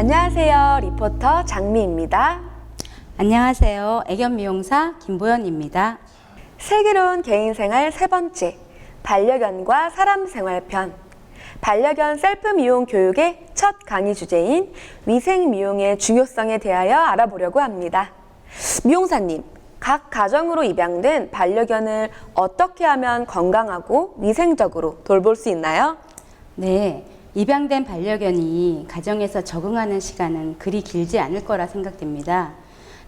안녕하세요. 리포터 장미입니다. 안녕하세요. 애견 미용사 김보연입니다. 슬기로운 개인생활 세 번째, 반려견과 사람 생활편. 반려견 셀프 미용 교육의 첫 강의 주제인 위생 미용의 중요성에 대하여 알아보려고 합니다. 미용사님, 각 가정으로 입양된 반려견을 어떻게 하면 건강하고 위생적으로 돌볼 수 있나요? 네, 입양된 반려견이 가정에서 적응하는 시간은 그리 길지 않을 거라 생각됩니다.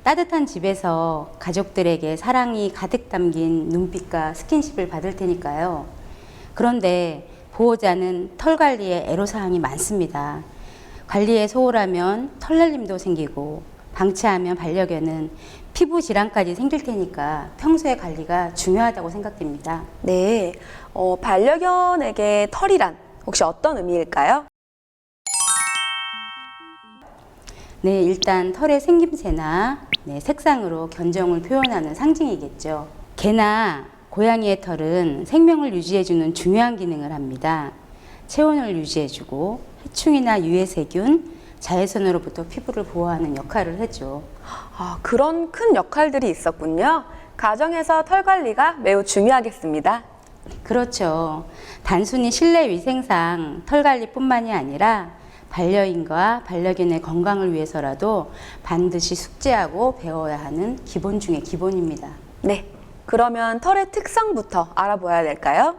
따뜻한 집에서 가족들에게 사랑이 가득 담긴 눈빛과 스킨십을 받을 테니까요. 그런데 보호자는 털 관리에 애로사항이 많습니다. 관리에 소홀하면 털날림도 생기고 방치하면 반려견은 피부 질환까지 생길 테니까 평소에 관리가 중요하다고 생각됩니다. 네, 반려견에게 털이란 혹시 어떤 의미일까요? 네, 일단 털의 생김새나 색상으로 견종을 표현하는 상징이겠죠. 개나 고양이의 털은 생명을 유지해주는 중요한 기능을 합니다. 체온을 유지해주고 해충이나 유해세균, 자외선으로부터 피부를 보호하는 역할을 하죠. 그런 큰 역할들이 있었군요. 가정에서 털 관리가 매우 중요하겠습니다. 그렇죠. 단순히 실내 위생상 털 관리뿐만이 아니라 반려인과 반려견의 건강을 위해서라도 반드시 숙지하고 배워야 하는 기본 중의 기본입니다. 네, 그러면 털의 특성부터 알아봐야 될까요?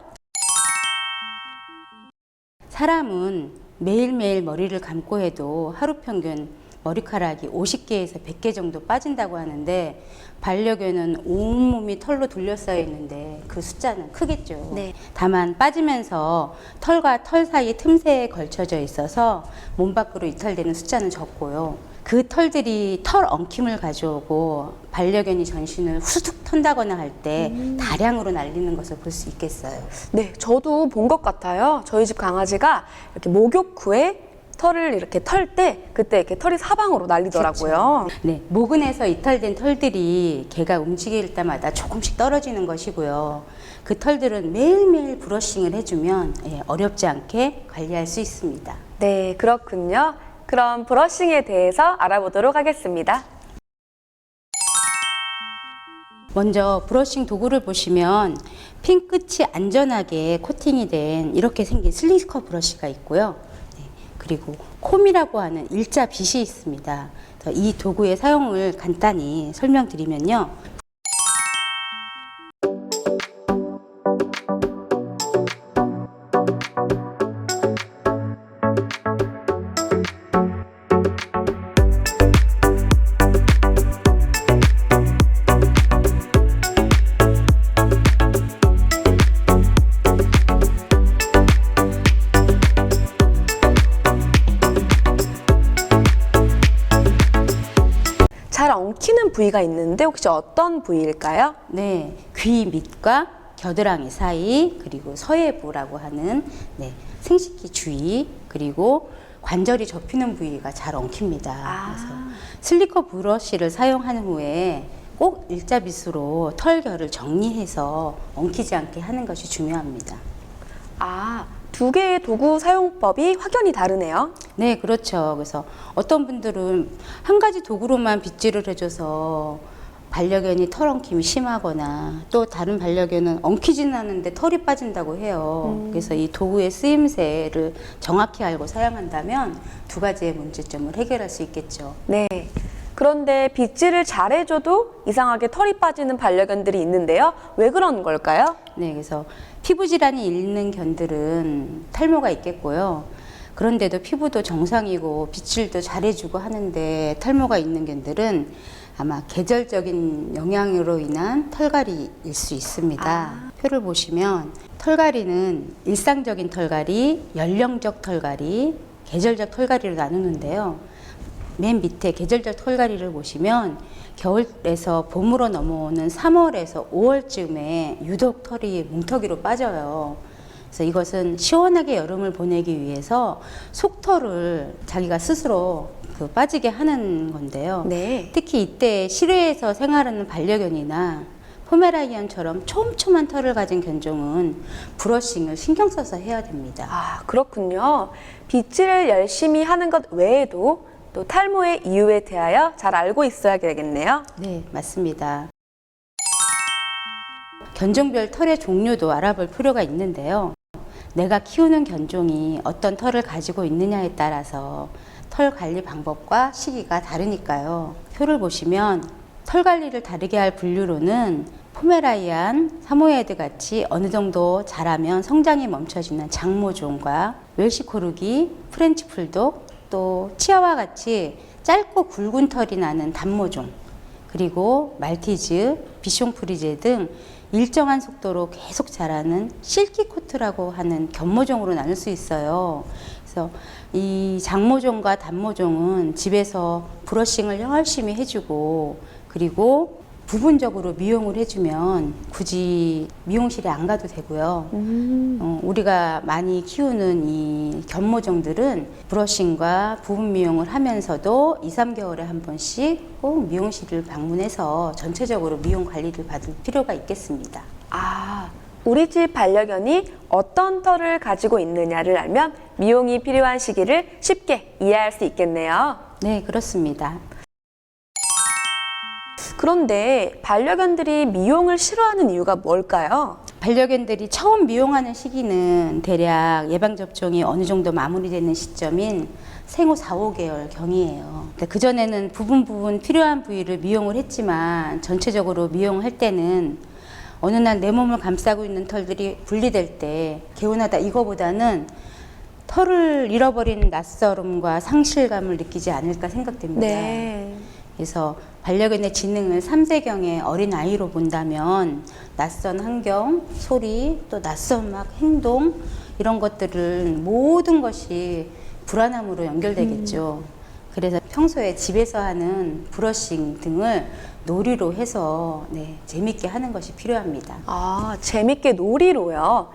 사람은 매일매일 머리를 감고 해도 하루 평균 머리카락이 50개에서 100개 정도 빠진다고 하는데 반려견은 온몸이 털로 둘러싸여 있는데 그 숫자는 크겠죠. 네. 다만 빠지면서 털과 털 사이 틈새에 걸쳐져 있어서 몸 밖으로 이탈되는 숫자는 적고요. 그 털들이 털 엉킴을 가져오고 반려견이 전신을 후둑 턴다거나 할 때 다량으로 날리는 것을 볼 수 있겠어요. 네, 저도 본 것 같아요. 저희 집 강아지가 이렇게 목욕 후에 털을 이렇게 털 때 그때 이렇게 털이 사방으로 날리더라고요. 그렇죠. 네, 모근에서 이탈된 털들이 개가 움직일 때마다 조금씩 떨어지는 것이고요. 그 털들은 매일매일 브러싱을 해주면 어렵지 않게 관리할 수 있습니다. 네, 그렇군요. 그럼 브러싱에 대해서 알아보도록 하겠습니다. 먼저 브러싱 도구를 보시면 핀 끝이 안전하게 코팅이 된 이렇게 생긴 슬리커 브러쉬가 있고요. 그리고 콤이라고 하는 일자 빗이 있습니다. 이 도구의 사용을 간단히 설명드리면요. 잘 엉키는 부위가 있는데 혹시 어떤 부위일까요? 네, 귀 밑과 겨드랑이 사이 그리고 서해부라고 하는 생식기 주위 그리고 관절이 접히는 부위가 잘 엉킵니다. 그래서 슬리커 브러쉬를 사용한 후에 꼭 일자빗으로 털결을 정리해서 엉키지 않게 하는 것이 중요합니다. 두 개의 도구 사용법이 확연히 다르네요. 네, 그렇죠. 그래서 어떤 분들은 한 가지 도구로만 빗질을 해줘서 반려견이 털 엉킴이 심하거나 또 다른 반려견은 엉키지는 않는데 털이 빠진다고 해요. 그래서 이 도구의 쓰임새를 정확히 알고 사용한다면 두 가지의 문제점을 해결할 수 있겠죠. 네. 그런데 빗질을 잘해줘도 이상하게 털이 빠지는 반려견들이 있는데요. 왜 그런 걸까요? 네, 그래서 피부 질환이 있는 견들은 탈모가 있겠고요. 그런데도 피부도 정상이고 빗질도 잘해주고 하는데 탈모가 있는 견들은 아마 계절적인 영향으로 인한 털갈이일 수 있습니다. 표를 보시면 털갈이는 일상적인 털갈이, 연령적 털갈이, 계절적 털갈이를 나누는데요. 맨 밑에 계절적 털갈이를 보시면 겨울에서 봄으로 넘어오는 3월에서 5월쯤에 유독 털이 뭉텅이로 빠져요. 그래서 이것은 시원하게 여름을 보내기 위해서 속털을 자기가 스스로 빠지게 하는 건데요. 네. 특히 이때 실외에서 생활하는 반려견이나 포메라니언처럼 촘촘한 털을 가진 견종은 브러싱을 신경 써서 해야 됩니다. 그렇군요. 빗질을 열심히 하는 것 외에도 또 탈모의 이유에 대하여 잘 알고 있어야 되겠네요. 네, 맞습니다. 견종별 털의 종류도 알아볼 필요가 있는데요. 내가 키우는 견종이 어떤 털을 가지고 있느냐에 따라서 털 관리 방법과 시기가 다르니까요. 표를 보시면 털 관리를 다르게 할 분류로는 포메라이안, 사모예드 같이 어느 정도 자라면 성장이 멈춰지는 장모종과 웰시코르기, 프렌치 풀독, 또 치아와 같이 짧고 굵은 털이 나는 단모종, 그리고 말티즈, 비숑 프리제 등 일정한 속도로 계속 자라는 실키코트라고 하는 견모종으로 나눌 수 있어요. 그래서 이 장모종과 단모종은 집에서 브러싱을 열심히 해주고, 그리고 부분적으로 미용을 해주면 굳이 미용실에 안 가도 되고요. 우리가 많이 키우는 이 견모종들은 브러싱과 부분 미용을 하면서도 2, 3개월에 한 번씩 꼭 미용실을 방문해서 전체적으로 미용 관리를 받을 필요가 있겠습니다. 아, 우리 집 반려견이 어떤 털을 가지고 있느냐를 알면 미용이 필요한 시기를 쉽게 이해할 수 있겠네요. 네, 그렇습니다. 그런데 반려견들이 미용을 싫어하는 이유가 뭘까요? 반려견들이 처음 미용하는 시기는 대략 예방접종이 어느 정도 마무리되는 시점인 생후 4, 5개월 경이에요. 그전에는 부분 필요한 부위를 미용을 했지만 전체적으로 미용할 때는 어느 날 내 몸을 감싸고 있는 털들이 분리될 때 개운하다 이거보다는 털을 잃어버린 낯설음과 상실감을 느끼지 않을까 생각됩니다. 네. 그래서 반려견의 지능을 3세경의 어린아이로 본다면 낯선 환경, 소리, 또 낯선 음악, 행동 이런 것들을 모든 것이 불안함으로 연결되겠죠. 그래서 평소에 집에서 하는 브러싱 등을 놀이로 해서 재밌게 하는 것이 필요합니다. 아, 재밌게 놀이로요.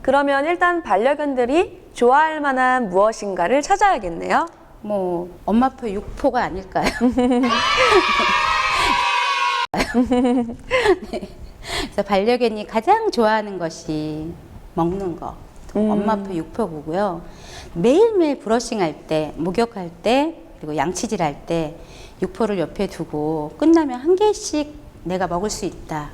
그러면 일단 반려견들이 좋아할 만한 무엇인가를 찾아야겠네요. 뭐 엄마표 육포가 아닐까요? 네. 그래서 반려견이 가장 좋아하는 것이 먹는 거, 엄마표 육포고요. 매일매일 브러싱할 때, 목욕할 때, 그리고 양치질할 때 육포를 옆에 두고 끝나면 한 개씩 내가 먹을 수 있다.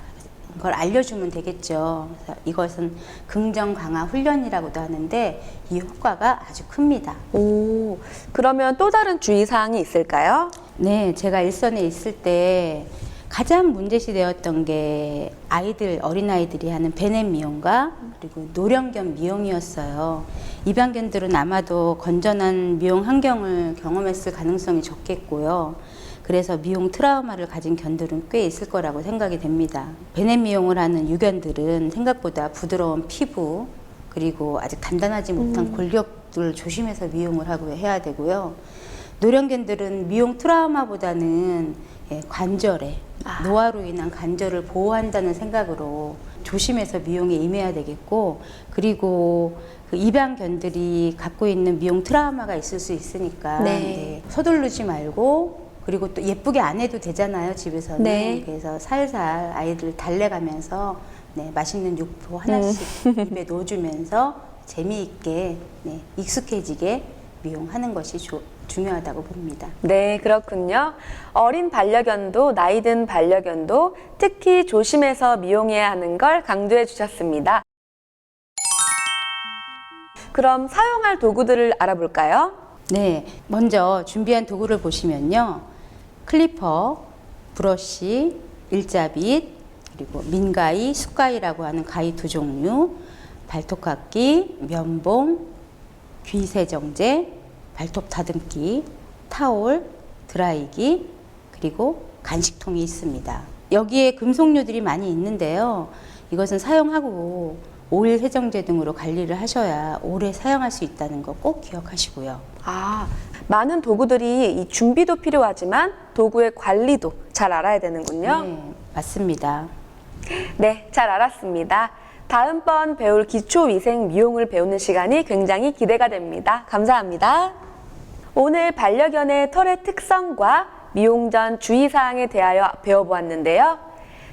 그걸 알려주면 되겠죠. 그래서 이것은 긍정 강화 훈련이라고도 하는데 이 효과가 아주 큽니다. 오, 그러면 또 다른 주의사항이 있을까요? 네, 제가 일선에 있을 때 가장 문제시 되었던 게 어린아이들이 하는 베넷 미용과 그리고 노령견 미용이었어요. 입양견들은 아마도 건전한 미용 환경을 경험했을 가능성이 적겠고요. 그래서 미용 트라우마를 가진 견들은 꽤 있을 거라고 생각이 됩니다. 베넷 미용을 하는 유견들은 생각보다 부드러운 피부, 그리고 아직 단단하지 못한 골격들을 조심해서 미용을 하고 해야 되고요. 노령견들은 미용 트라우마보다는 관절에, 노화로 인한 관절을 보호한다는 생각으로 조심해서 미용에 임해야 되겠고, 그리고 그 입양견들이 갖고 있는 미용 트라우마가 있을 수 있으니까 서두르지 말고, 그리고 또 예쁘게 안 해도 되잖아요, 집에서는. 네. 그래서 살살 아이들 달래가면서 맛있는 육포 하나씩 입에 넣어주면서 재미있게 익숙해지게 미용하는 것이 중요하다고 봅니다. 네, 그렇군요. 어린 반려견도 나이 든 반려견도 특히 조심해서 미용해야 하는 걸 강조해 주셨습니다. 그럼 사용할 도구들을 알아볼까요? 네, 먼저 준비한 도구를 보시면요. 클리퍼, 브러쉬, 일자빗, 그리고 민가위, 숫가위라고 하는 가위 2종류, 발톱깎기, 면봉, 귀세정제, 발톱 다듬기, 타올, 드라이기, 그리고 간식통이 있습니다. 여기에 금속류들이 많이 있는데요. 이것은 사용하고 오일 세정제 등으로 관리를 하셔야 오래 사용할 수 있다는 거 꼭 기억하시고요. 아, 많은 도구들이 이 준비도 필요하지만 도구의 관리도 잘 알아야 되는군요. 네, 맞습니다. 네, 잘 알았습니다. 다음번 배울 기초위생 미용을 배우는 시간이 굉장히 기대가 됩니다. 감사합니다. 오늘 반려견의 털의 특성과 미용 전 주의사항에 대하여 배워보았는데요.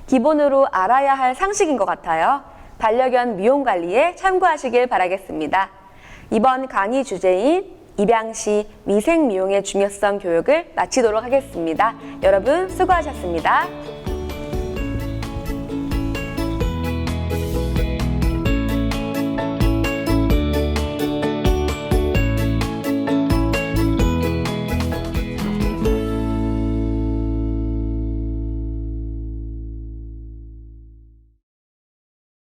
기본으로 알아야 할 상식인 것 같아요. 반려견 미용 관리에 참고하시길 바라겠습니다. 이번 강의 주제인 입양시 위생 미용의 중요성 교육을 마치도록 하겠습니다. 여러분 수고하셨습니다.